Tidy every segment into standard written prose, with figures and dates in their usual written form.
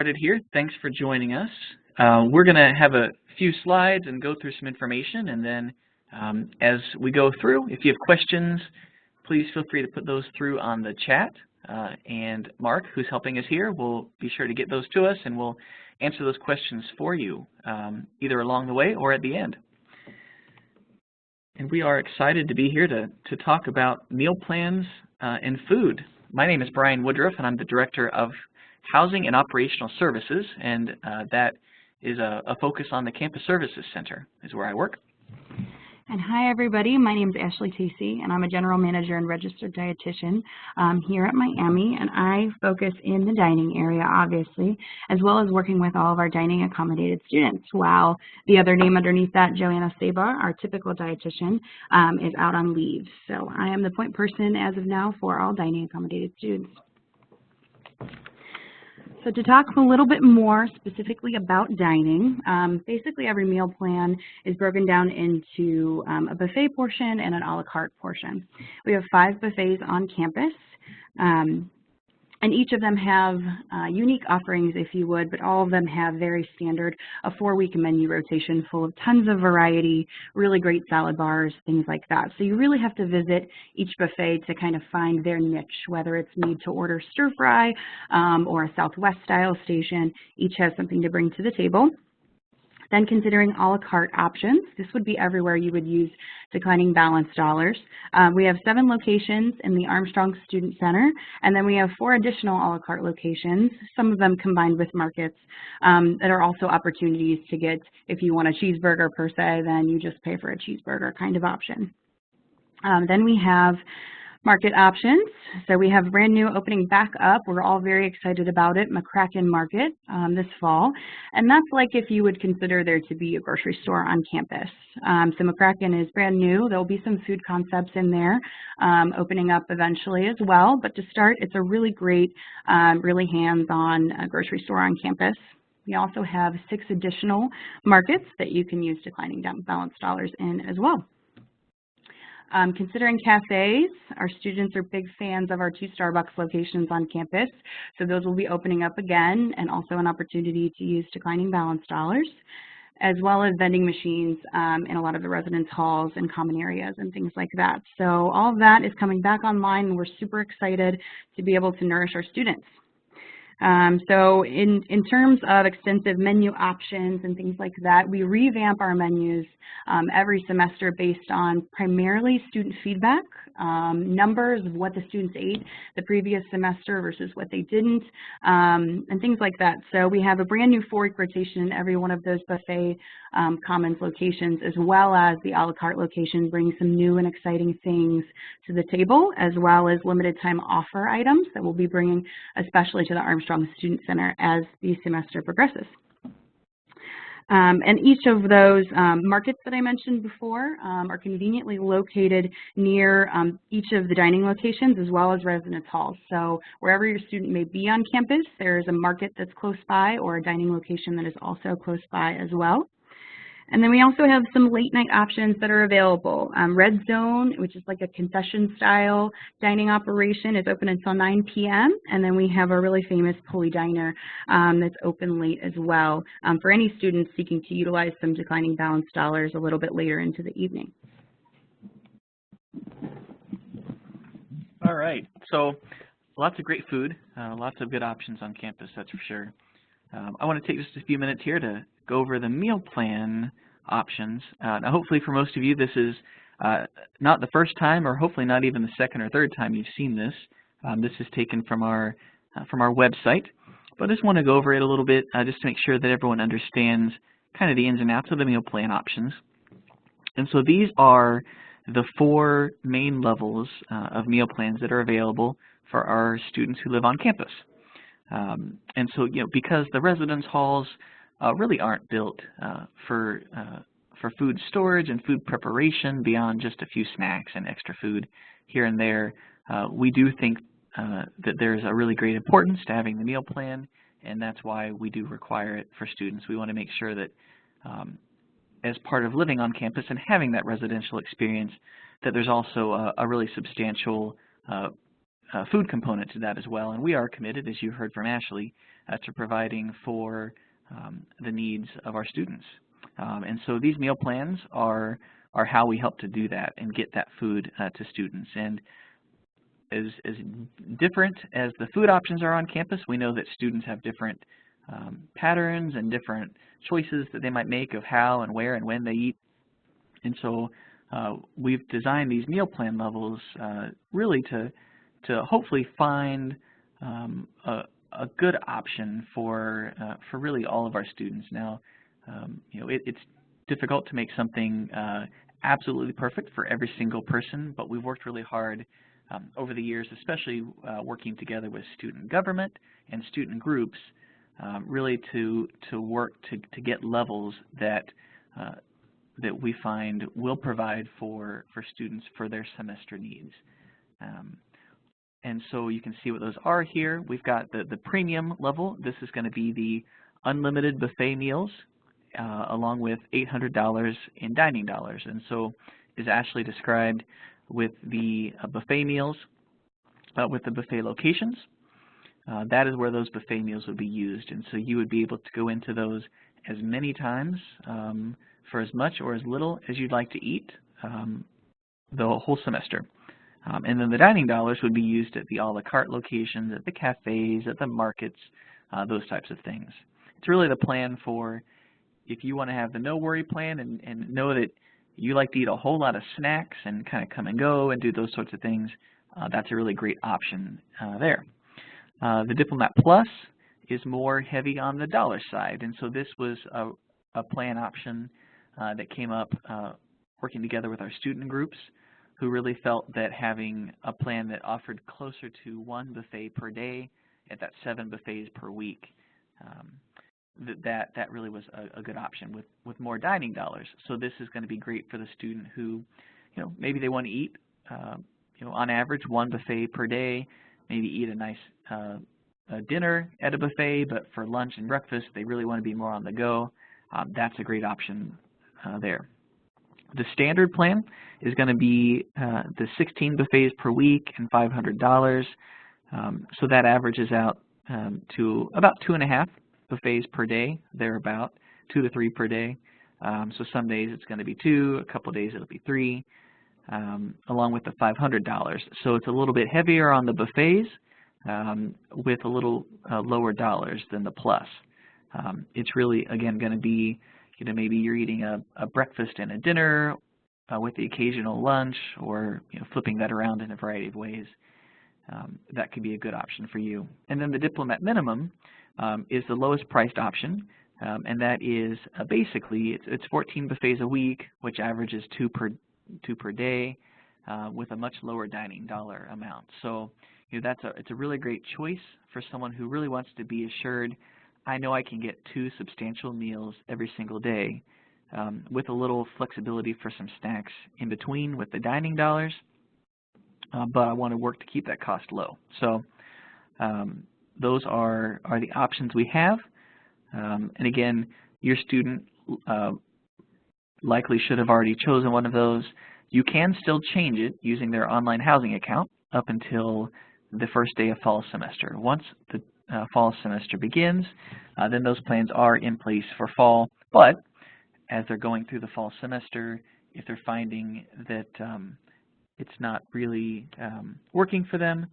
Started here. Thanks for joining us. We're going to have a few slides and go through some information, and then as we go through, if you have questions, please feel free to put those through on the chat, and Mark, who's helping us here, will be sure to get those to us, and we'll answer those questions for you, either along the way or at the end. And we are excited to be here to talk about meal plans and food. My name is Brian Woodruff, and I'm the Director of Housing and Operational Services, and that is a focus on the Campus Services Center, is where I work. And hi everybody, my name is Ashley Tacey, and I'm a General Manager and Registered Dietitian here at Miami, and I focus in the dining area, obviously, as well as working with all of our dining accommodated students, while the other name underneath that, Joanna Saba, our typical dietitian, is out on leave. So I am the point person as of now for all dining accommodated students. So to talk a little bit more specifically about dining, basically every meal plan is broken down into a buffet portion and an a la carte portion. We have 5 buffets on campus, and each of them have unique offerings, if you would, but all of them have very standard, a 4-week menu rotation full of tons of variety, really great salad bars, things like that. So you really have to visit each buffet to kind of find their niche, whether it's made to order stir fry or a Southwest style station. Each has something to bring to the table. Then considering a la carte options, this would be everywhere you would use declining balance dollars. We have 7 locations in the Armstrong Student Center, and then we have 4 additional a la carte locations, some of them combined with markets that are also opportunities to get, if you want a cheeseburger per se, then you just pay for a cheeseburger kind of option. Then we have market options. So we have brand new opening back up. We're all very excited about it, McCracken Market this fall. And that's like if you would consider there to be a grocery store on campus. So McCracken is brand new. There'll be some food concepts in there opening up eventually as well. But to start, it's a really great, really hands-on grocery store on campus. We also have 6 additional markets that you can use declining balance dollars in as well. Considering cafes, our students are big fans of our 2 Starbucks locations on campus, so those will be opening up again, and also an opportunity to use declining balance dollars, as well as vending machines in a lot of the residence halls and common areas and things like that. So all of that is coming back online, and we're super excited to be able to nourish our students. So in terms of extensive menu options and things like that, we revamp our menus every semester based on primarily student feedback, numbers of what the students ate the previous semester versus what they didn't, and things like that. So we have a brand new 4-week rotation in every one of those buffet commons locations, as well as the a la carte location bringing some new and exciting things to the table, as well as limited time offer items that we'll be bringing especially to the Armstrong Student Center as the semester progresses. And each of those markets that I mentioned before are conveniently located near each of the dining locations as well as residence halls. So wherever your student may be on campus, there is a market that's close by or a dining location that is also close by as well. And then we also have some late night options that are available. Red Zone, which is like a concession style dining operation, is open until 9 p.m. And then we have a really famous Pulley Diner that's open late as well for any students seeking to utilize some declining balance dollars a little bit later into the evening. All right, so lots of great food, lots of good options on campus, that's for sure. I want to take just a few minutes here to go over the meal plan options. Now hopefully for most of you this is not the first time, or hopefully not even the second or third time you've seen this. This is taken from our website, but I just want to go over it a little bit just to make sure that everyone understands kind of the ins and outs of the meal plan options. And so these are the 4 main levels of meal plans that are available for our students who live on campus. And so, because the residence halls really aren't built for food storage and food preparation beyond just a few snacks and extra food here and there, we do think that there's a really great importance to having the meal plan, and that's why we do require it for students. We want to make sure that as part of living on campus and having that residential experience, that there's also a really substantial food component to that as well. And we are committed, as you heard from Ashley, to providing for the needs of our students. And so these meal plans are how we help to do that and get that food to students. And as different as the food options are on campus, we know that students have different patterns and different choices that they might make of how and where and when they eat. And so we've designed these meal plan levels really to hopefully find a good option for really all of our students. Now, it's difficult to make something absolutely perfect for every single person, but we've worked really hard over the years, especially working together with student government and student groups, really to work to get levels that we find will provide for students for their semester needs. And so you can see what those are here. We've got the premium level. This is going to be the unlimited buffet meals, along with $800 in dining dollars. And so, as Ashley described, with the buffet meals, with the buffet locations, that is where those buffet meals would be used. And so you would be able to go into those as many times for as much or as little as you'd like to eat the whole semester. And then the dining dollars would be used at the a la carte locations, at the cafes, at the markets, those types of things. It's really the plan for if you want to have the no worry plan and know that you like to eat a whole lot of snacks and kind of come and go and do those sorts of things, that's a really great option there. The Diplomat Plus is more heavy on the dollar side, and so this was a plan option that came up working together with our student groups, who really felt that having a plan that offered closer to 1 buffet per day at that 7 buffets per week, that really was a good option with more dining dollars. So this is going to be great for the student who, maybe they want to eat, on average 1 buffet per day, maybe eat a nice dinner at a buffet, but for lunch and breakfast they really want to be more on the go. That's a great option there. The standard plan is going to be the 16 buffets per week and $500. So that averages out to about 2.5 buffets per day, thereabout, 2 to 3 per day. So some days it's going to be 2, a couple of days it'll be 3, along with the $500. So it's a little bit heavier on the buffets with a little lower dollars than the plus. It's really, again, going to be, maybe you're eating a breakfast and a dinner with the occasional lunch, or flipping that around in a variety of ways. That could be a good option for you. And then the Diplomat Minimum is the lowest priced option, and that is basically it's 14 buffets a week, which averages 2 per day, with a much lower dining dollar amount. So it's a really great choice for someone who really wants to be assured, I know I can get 2 substantial meals every single day, with a little flexibility for some snacks in between with the dining dollars, but I want to work to keep that cost low. So those are the options we have. And again, your student likely should have already chosen one of those. You can still change it using their online housing account up until the first day of fall semester. Once the fall semester begins, then those plans are in place for fall. But as they're going through the fall semester, if they're finding that it's not really working for them,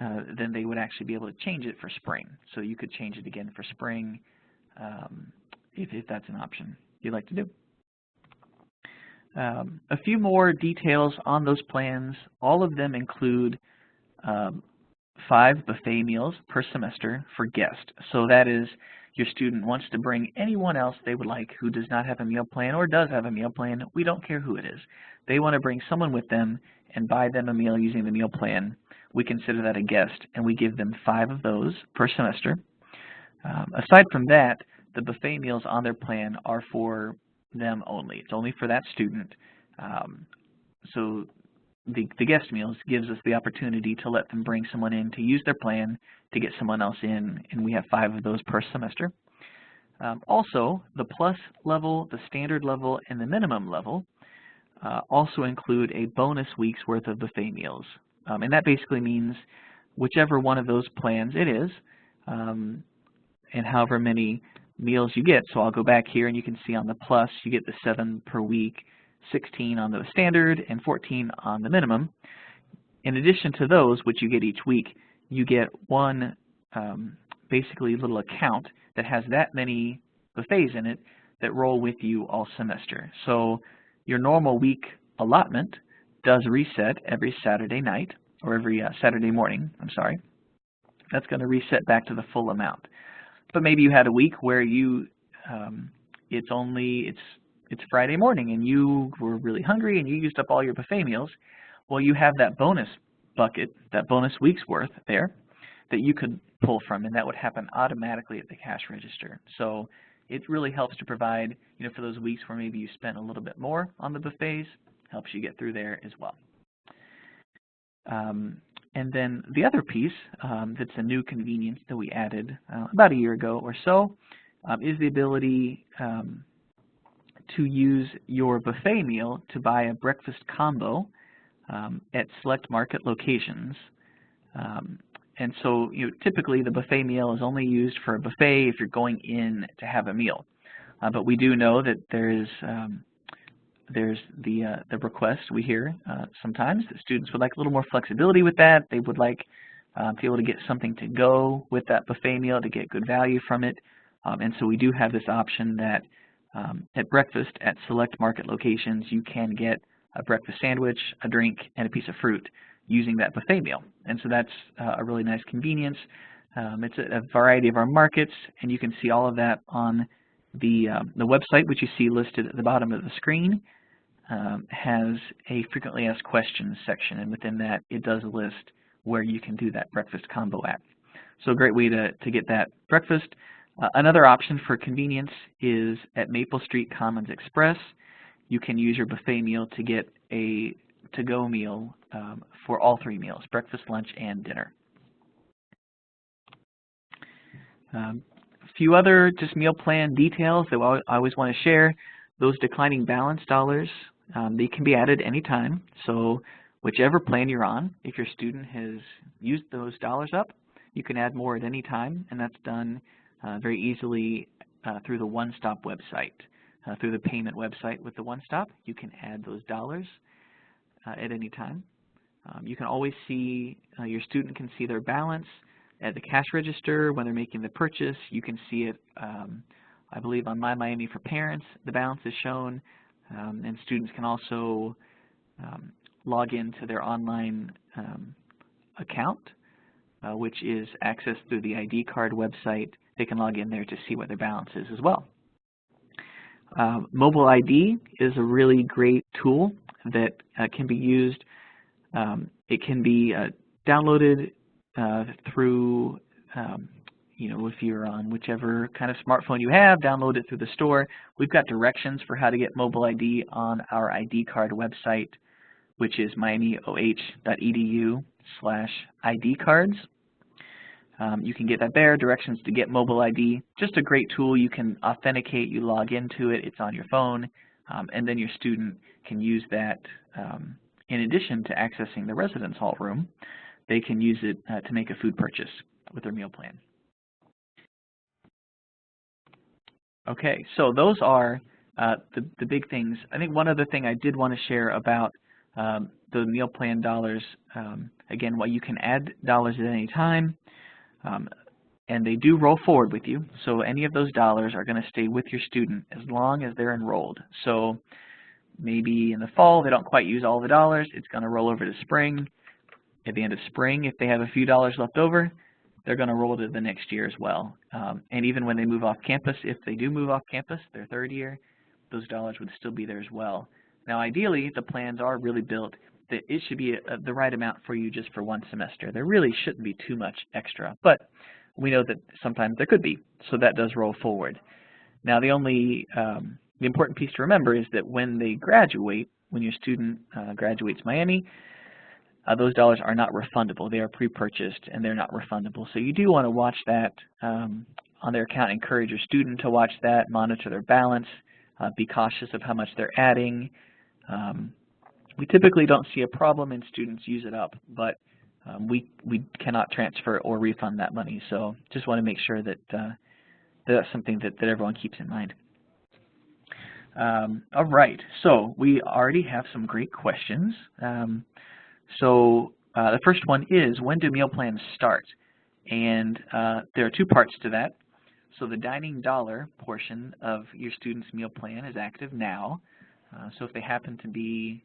then they would actually be able to change it for spring. So you could change it again for spring if that's an option you'd like to do. A few more details on those plans. All of them include 5 buffet meals per semester for guests. So that is, your student wants to bring anyone else they would like who does not have a meal plan or does have a meal plan. We don't care who it is. They want to bring someone with them and buy them a meal using the meal plan. We consider that a guest, and we give them 5 of those per semester. Aside from that, the buffet meals on their plan are for them only. It's only for that student. So the guest meals gives us the opportunity to let them bring someone in to use their plan to get someone else in, and we have 5 of those per semester. Also, the plus level, the standard level, and the minimum level also include a bonus week's worth of buffet meals. And that basically means whichever one of those plans it is, and however many meals you get. So I'll go back here and you can see on the plus you get the 7 per week, 16 on the standard, and 14 on the minimum. In addition to those, which you get each week, you get one basically little account that has that many buffets in it that roll with you all semester. So your normal week allotment does reset every Saturday night, or every Saturday morning, I'm sorry. That's going to reset back to the full amount. But maybe you had a week where you it's Friday morning and you were really hungry and you used up all your buffet meals. Well, you have that bonus bucket, that bonus week's worth there that you could pull from, and that would happen automatically at the cash register. So it really helps to provide, for those weeks where maybe you spent a little bit more on the buffets, helps you get through there as well. And then the other piece that's a new convenience that we added about a year ago or so is the ability to use your buffet meal to buy a breakfast combo at select market locations. And so typically the buffet meal is only used for a buffet if you're going in to have a meal. But we do know that there's the request we hear sometimes that students would like a little more flexibility with that. They would like to be able to get something to go with that buffet meal to get good value from it. And so we do have this option that at breakfast at select market locations you can get a breakfast sandwich, a drink, and a piece of fruit using that buffet meal. And so that's a really nice convenience. It's a variety of our markets, and you can see all of that on the website, which you see listed at the bottom of the screen. Has a frequently asked questions section, and within that it does list where you can do that breakfast combo at. So a great way to get that breakfast. Another option for convenience is at Maple Street Commons Express. You can use your buffet meal to get a to-go meal for all 3 meals, breakfast, lunch, and dinner. A few other just meal plan details that I always want to share. Those declining balance dollars, they can be added anytime. So whichever plan you're on, if your student has used those dollars up, you can add more at any time, and that's done very easily through the One Stop website. Through the payment website with the One Stop, you can add those dollars at any time. You can always see, your student can see their balance at the cash register when they're making the purchase. You can see it, I believe, on My Miami for Parents. The balance is shown, and students can also log into their online account, which is accessed through the ID card website. They can log in there to see what their balance is as well. Mobile ID is a really great tool that can be used. It can be downloaded through, if you're on whichever kind of smartphone you have, download it through the store. We've got directions for how to get mobile ID on our ID card website, which is miamioh.edu/ID cards. You can get that there, directions to get mobile ID. Just a great tool. You can authenticate, you log into it, it's on your phone, and then your student can use that in addition to accessing the residence hall room. They can use it to make a food purchase with their meal plan. Okay, so those are the big things. I think one other thing I did want to share about the meal plan dollars, again, while you can add dollars at any time, and they do roll forward with you, so any of those dollars are going to stay with your student as long as they're enrolled. So maybe in the fall they don't quite use all the dollars, it's going to roll over to spring. At the end of spring, if they have a few dollars left over, they're going to roll to the next year as well. And even when they move off campus, if they do move off campus, their 3rd year, those dollars would still be there as well. Now ideally, the plans are really built that it should be the right amount for you just for 1 semester. There really shouldn't be too much extra, but we know that sometimes there could be, so that does roll forward. Now the important piece to remember is that when they graduate, when your student graduates Miami, those dollars are not refundable. They are pre-purchased and they're not refundable. So you do want to watch that on their account. Encourage your student to watch that, monitor their balance, be cautious of how much they're adding. We typically don't see a problem in students use it up, but we cannot transfer or refund that money. So just want to make sure that that's something that everyone keeps in mind. All right, so we already have some great questions. The first one is, when do meal plans start? And there are two parts to that. So the dining dollar portion of your student's meal plan is active now. So if they happen to be,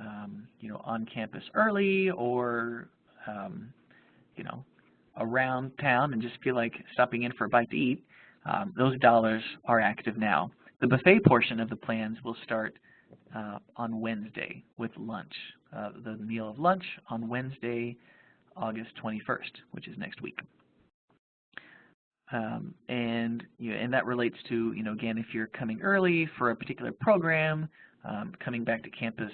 on campus early, or around town and just feel like stopping in for a bite to eat, those dollars are active now. The buffet portion of the plans will start on Wednesday with lunch. The meal of lunch on Wednesday, August 21st, which is next week. And that relates to, again, if you're coming early for a particular program, coming back to campus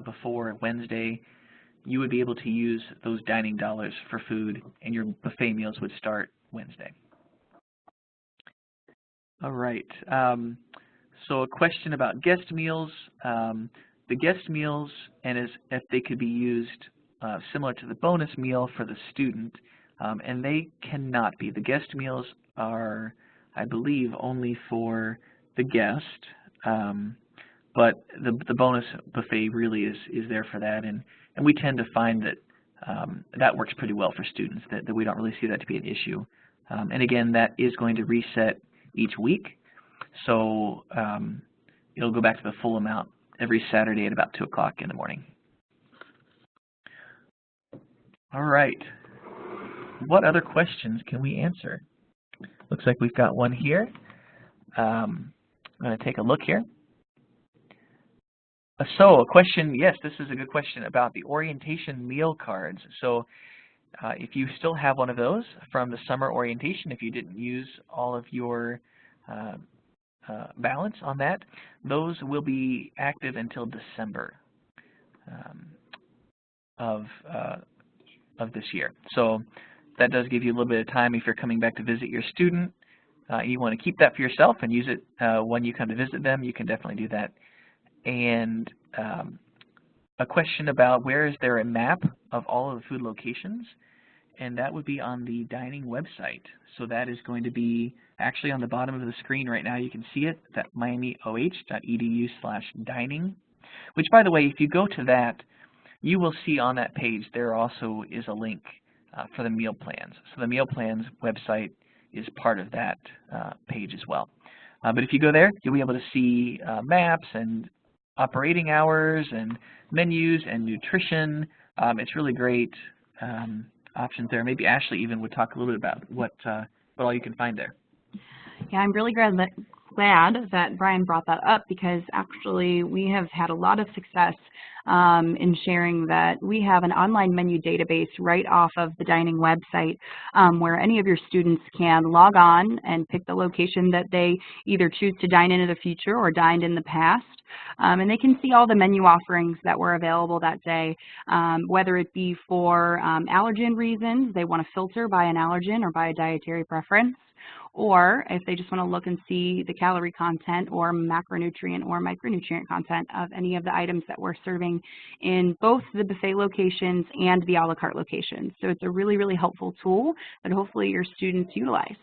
before Wednesday, you would be able to use those dining dollars for food, and your buffet meals would start Wednesday. All right. So a question about guest meals. The guest meals, and if they could be used similar to the bonus meal for the student, and they cannot be. The guest meals are, I believe, only for the guest, but the bonus buffet really is there for that, and we tend to find that that works pretty well for students, that we don't really see that to be an issue. And again, that is going to reset each week, so it'll go back to the full amount every Saturday at about 2 o'clock in the morning. All right. What other questions can we answer? Looks like we've got one here. I'm going to take a look here. So a question, yes, this is a good question about the orientation meal cards. So if you still have one of those from the summer orientation, if you didn't use all of your balance on that, those will be active until December of this year. So that does give you a little bit of time if you're coming back to visit your student. You want to keep that for yourself and use it when you come to visit them. You can definitely do that. And a question about, where is there a map of all of the food locations? And that would be on the dining website. So that is going to be actually on the bottom of the screen right now. You can see it, that miamioh.edu/dining, which, by the way, if you go to that, you will see on that page there also is a link for the meal plans. So the meal plans website is part of that page as well. But if you go there, you'll be able to see maps and operating hours and menus and nutrition. It's really great options there. Maybe Ashley even would talk a little bit about what all you can find there. Yeah, I'm really glad that Brian brought that up, because actually we have had a lot of success in sharing that we have an online menu database right off of the dining website, where any of your students can log on and pick the location that they either choose to dine in the future or dined in the past. And they can see all the menu offerings that were available that day, whether it be for allergen reasons, they want to filter by an allergen or by a dietary preference, or if they just want to look and see the calorie content or macronutrient or micronutrient content of any of the items that we're serving in both the buffet locations and the a la carte locations. So it's a really, really helpful tool that hopefully your students utilize.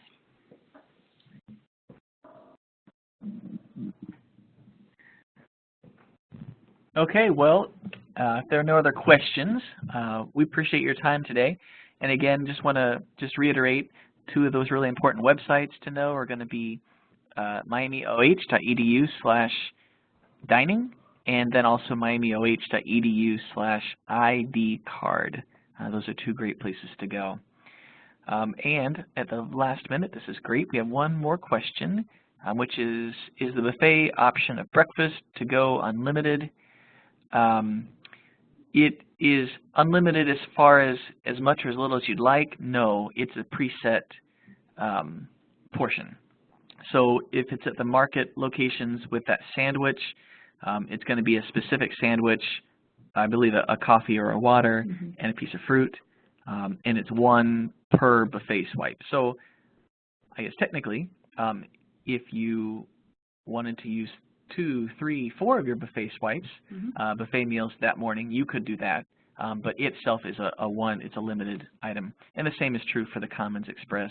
Okay, well, if there are no other questions, we appreciate your time today. And again, just want to reiterate, two of those really important websites to know are going to be miamioh.edu/dining, and then also miamioh.edu/idcard. Those are two great places to go. And at the last minute, this is great, we have one more question, which is the buffet option of breakfast to go unlimited? It is unlimited as far as much or as little as you'd like. No, it's a preset portion. So if it's at the market locations with that sandwich, it's going to be a specific sandwich, I believe a coffee or a water and a piece of fruit, and it's one per buffet swipe. So I guess technically, if you wanted to use 2, 3, 4 of your buffet swipes, buffet meals that morning, you could do that. But itself is it's a limited item. And the same is true for the Commons Express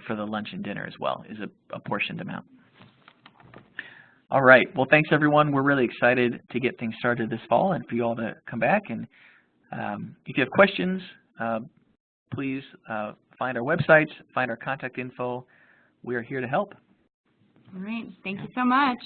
for the lunch and dinner as well, is a portioned amount. All right, well, thanks everyone. We're really excited to get things started this fall and for you all to come back. And if you have questions, please find our websites, find our contact info. We are here to help. All right, thank you so much.